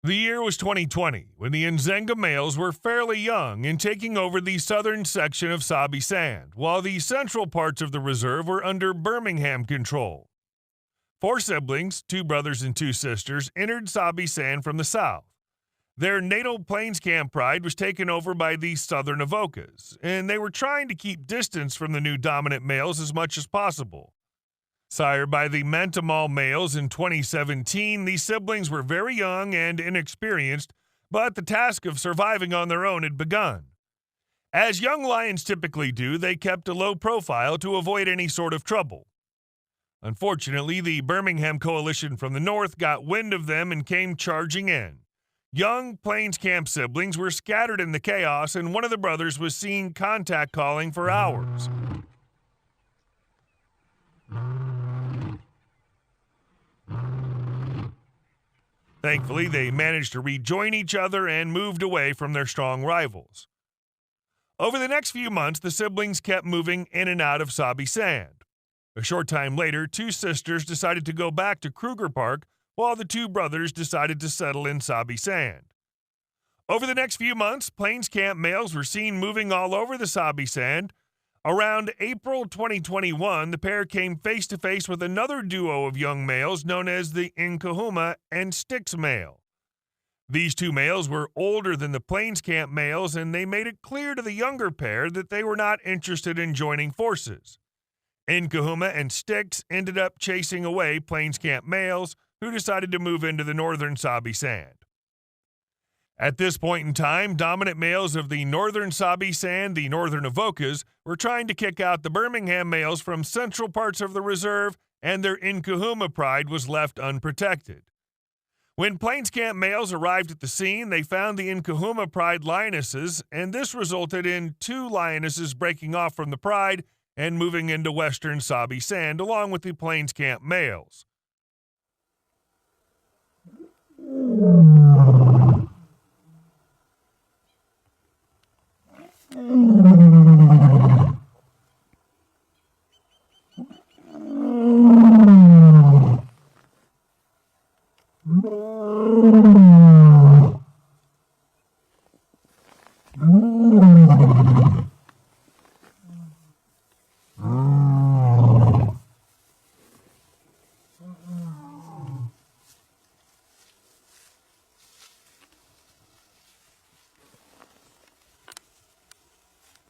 The year was 2020, when the Nzenga males were fairly young and taking over the southern section of Sabi Sand, while the central parts of the reserve were under Birmingham control. 4 siblings, 2 brothers and 2 sisters, entered Sabi Sand from the south. Their natal Plains Camp pride was taken over by the southern Avokas, and they were trying to keep distance from the new dominant males as much as possible. Sired by the Mantimahle males in 2017, these siblings were very young and inexperienced, but the task of surviving on their own had begun. As young lions typically do, they kept a low profile to avoid any sort of trouble. Unfortunately, the Birmingham coalition from the north got wind of them and came charging in. Young Plains Camp siblings were scattered in the chaos, and one of the brothers was seen contact calling for hours. Thankfully, they managed to rejoin each other and moved away from their strong rivals. Over the next few months, the siblings kept moving in and out of Sabi Sand. A short time later, 2 sisters decided to go back to Kruger Park, while the 2 brothers decided to settle in Sabi Sand. Over the next few months, Plains Camp males were seen moving all over the Sabi Sand. Around April 2021, the pair came face-to-face with another duo of young males known as the Nkahuma and Styx male. These 2 males were older than the Plains Camp males, and they made it clear to the younger pair that they were not interested in joining forces. Nkahuma and Styx ended up chasing away Plains Camp males who decided to move into the northern Sabi Sand. At this point in time, dominant males of the northern Sabi Sand, the northern Avokas, were trying to kick out the Birmingham males from central parts of the reserve, and their Nkahuma pride was left unprotected. When Plains Camp males arrived at the scene, they found the Nkahuma pride lionesses, and this resulted in 2 lionesses breaking off from the pride and moving into western Sabi Sand along with the Plains Camp males.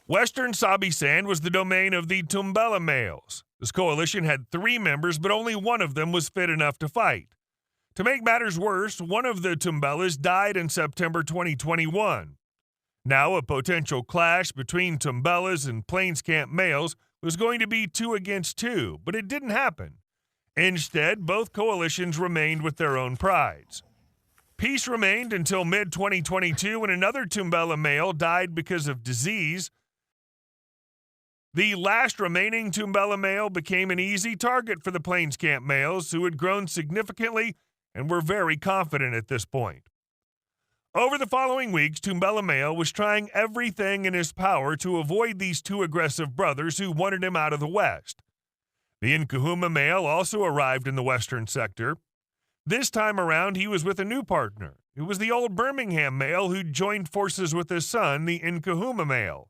Western Sabi Sand was the domain of the Tumbela males. This coalition had 3 members, but only one of them was fit enough to fight. To make matters worse, one of the Tumbelas died in September 2021. Now, a potential clash between Tumbelas and Plains Camp males was going to be 2 against 2, but it didn't happen. Instead, both coalitions remained with their own prides. Peace remained until mid-2022 when another Tumbela male died because of disease. The last remaining Tumbela male became an easy target for the Plains Camp males, who had grown significantly and were very confident at this point. Over the following weeks, Tumbela male was trying everything in his power to avoid these 2 aggressive brothers who wanted him out of the west. The Nkahuma male also arrived in the western sector. This time around, he was with a new partner. It was the old Birmingham male who joined forces with his son, the Nkahuma male.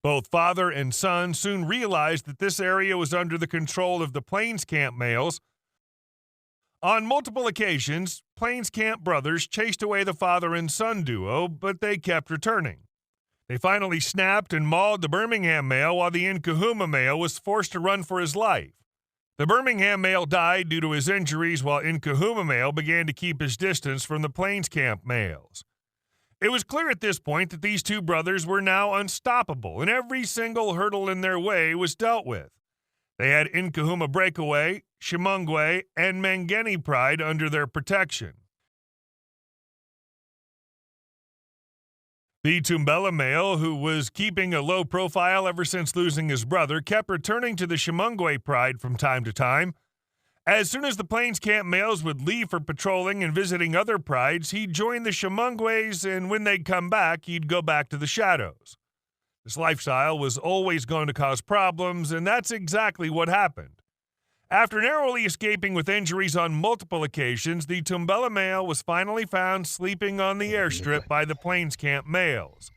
Both father and son soon realized that this area was under the control of the Plains Camp males. On multiple occasions, Plains Camp brothers chased away the father and son duo, but they kept returning. They finally snapped and mauled the Birmingham male while the Nkahuma male was forced to run for his life. The Birmingham male died due to his injuries, while Nkahuma male began to keep his distance from the Plains Camp males. It was clear at this point that these 2 brothers were now unstoppable, and every single hurdle in their way was dealt with. They had Nkahuma Breakaway, Shimongwe, and Mangeni pride under their protection. The Tumbela male, who was keeping a low profile ever since losing his brother, kept returning to the Shimongwe pride from time to time. As soon as the Plains Camp males would leave for patrolling and visiting other prides, he'd join the Shimongwes, and when they'd come back, he'd go back to the shadows. This lifestyle was always going to cause problems, and that's exactly what happened. After narrowly escaping with injuries on multiple occasions, the Tumbela male was finally found sleeping on the airstrip by the Plains Camp males.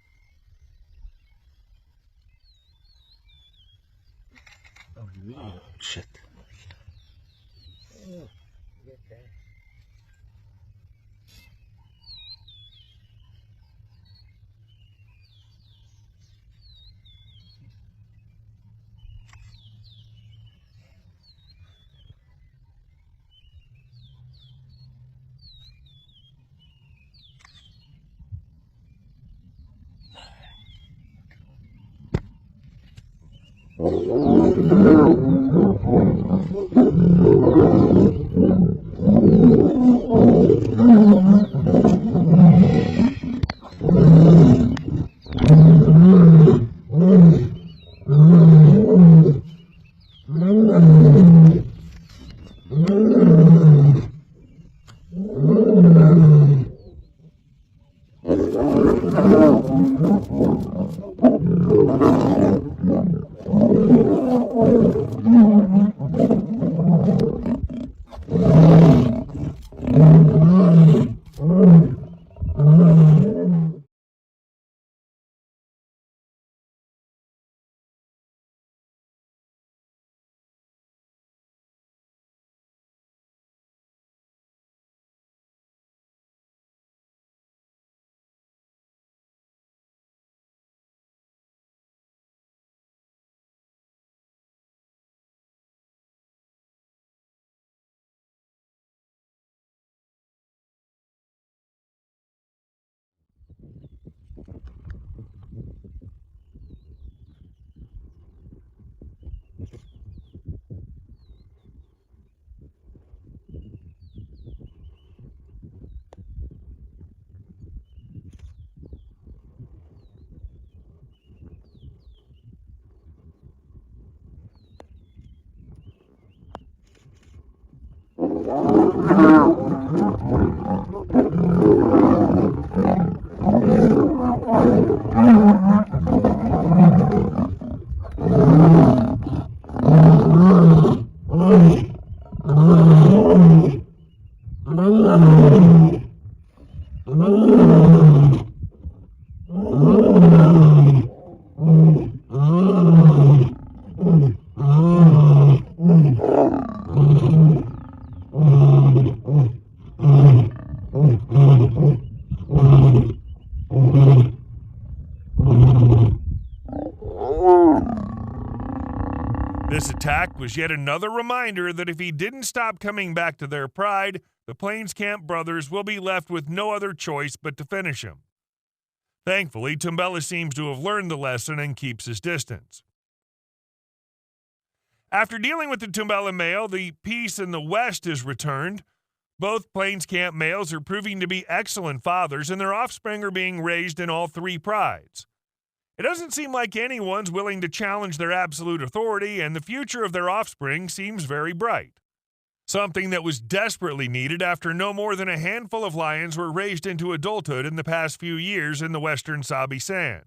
Oh, shit. This attack was yet another reminder that if he didn't stop coming back to their pride, the Plains Camp brothers will be left with no other choice but to finish him. Thankfully, Tumbela seems to have learned the lesson and keeps his distance. After dealing with the Tumbela male, the peace in the West is returned. Both Plains Camp males are proving to be excellent fathers, and their offspring are being raised in all three prides. It doesn't seem like anyone's willing to challenge their absolute authority, and the future of their offspring seems very bright. Something that was desperately needed after no more than a handful of lions were raised into adulthood in the past few years in the Western Sabi Sand.